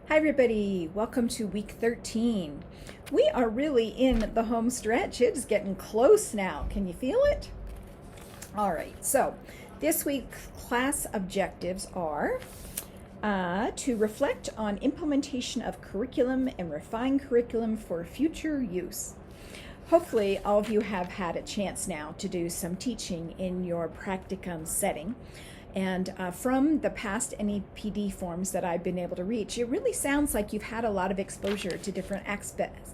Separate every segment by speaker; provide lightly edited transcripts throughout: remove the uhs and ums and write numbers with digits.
Speaker 1: Hi everybody, welcome to week 13. We are really in the home stretch. It's getting close now. Can you feel it? All right, so this week's class objectives are to reflect on implementation of curriculum and refine curriculum for future use. Hopefully all of you have had a chance now to do some teaching in your practicum setting. And from the past NEPD forms that I've been able to reach, it really sounds like you've had a lot of exposure to different aspects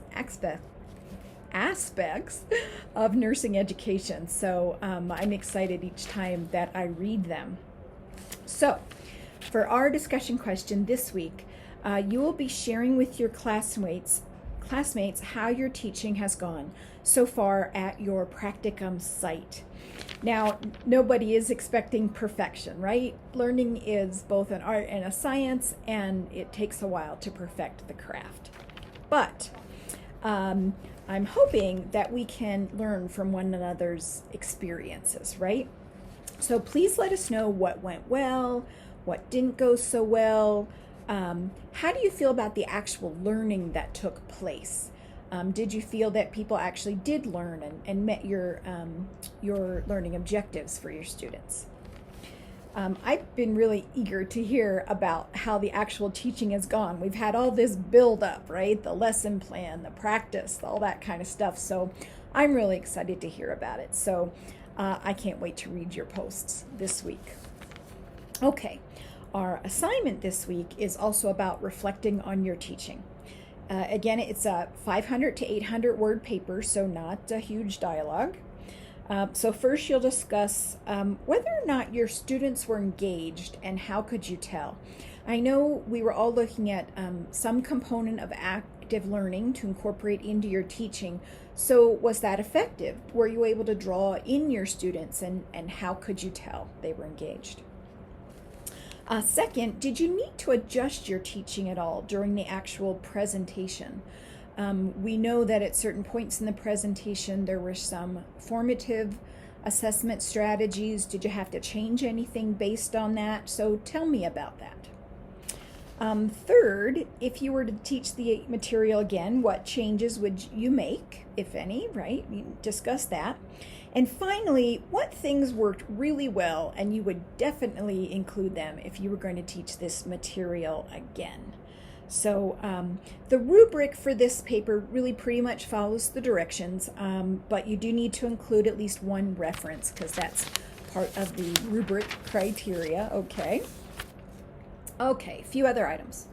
Speaker 1: of nursing education. So I'm excited each time that I read them. So for our discussion question this week, you will be sharing with your classmates how your teaching has gone so far at your practicum site. Now, nobody is expecting perfection, right? Learning is both an art and a science, and it takes a while to perfect the craft. But I'm hoping that we can learn from one another's experiences, right? So please let us know what went well, what didn't go so well. How do you feel about the actual learning that took place? Did you feel that people actually did learn and met your learning objectives for your students? I've been really eager to hear about how the actual teaching has gone. We've had all this build up, right? The lesson plan, the practice, all that kind of stuff. So I'm really excited to hear about it. So I can't wait to read your posts this week. Okay, our assignment this week is also about reflecting on your teaching. Again, it's a 500 to 800 word paper, so not a huge dialogue. So first you'll discuss whether or not your students were engaged and how could you tell. I know we were all looking at some component of active learning to incorporate into your teaching. So was that effective? Were you able to draw in your students and how could you tell they were engaged? Second, did you need to adjust your teaching at all during the actual presentation? We know that at certain points in the presentation there were some formative assessment strategies. Did you have to change anything based on that? So tell me about that. Third, if you were to teach the material again, what changes would you make, if any, right? You discuss that. And finally, what things worked really well and you would definitely include them if you were going to teach this material again. So the rubric for this paper really pretty much follows the directions, but you do need to include at least one reference because that's part of the rubric criteria, okay? Okay, a few other items.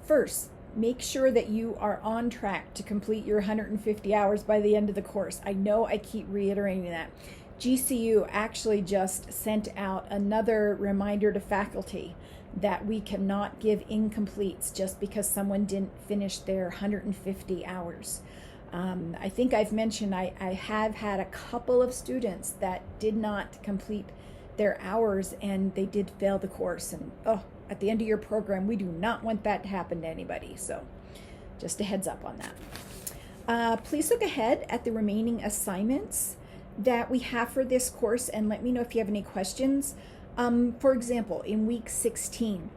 Speaker 1: First, make sure that you are on track to complete your 150 hours by the end of the course. I know I keep reiterating that. GCU actually just sent out another reminder to faculty that we cannot give incompletes just because someone didn't finish their 150 hours. I think I've mentioned I have had a couple of students that did not complete their hours and they did fail the course, and at the end of your program, we do not want that to happen to anybody. So just a heads up on that. Please look ahead at the remaining assignments that we have for this course and let me know if you have any questions. For example, in week 16,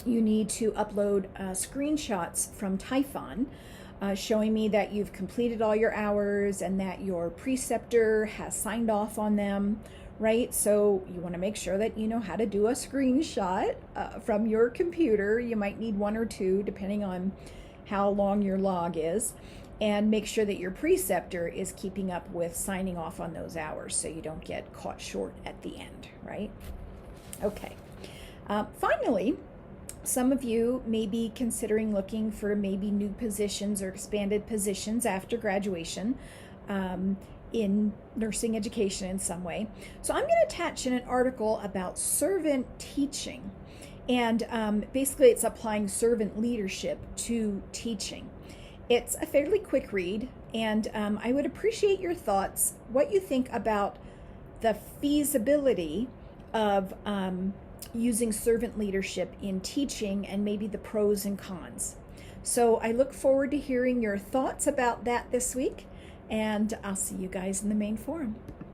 Speaker 1: you need to upload screenshots from Typhon showing me that you've completed all your hours and that your preceptor has signed off on them. Right? So you want to make sure that you know how to do a screenshot from your computer. You might need one or two depending on how long your log is, and make sure that your preceptor is keeping up with signing off on those hours so you don't get caught short at the end, right? Okay. Finally, some of you may be considering looking for maybe new positions or expanded positions after graduation. In nursing education in some way. So I'm going to attach in an article about servant teaching, and basically it's applying servant leadership to teaching. It's a fairly quick read, and I would appreciate your thoughts, what you think about the feasibility of using servant leadership in teaching and maybe the pros and cons. So I look forward to hearing your thoughts about that this week. And I'll see you guys in the main forum.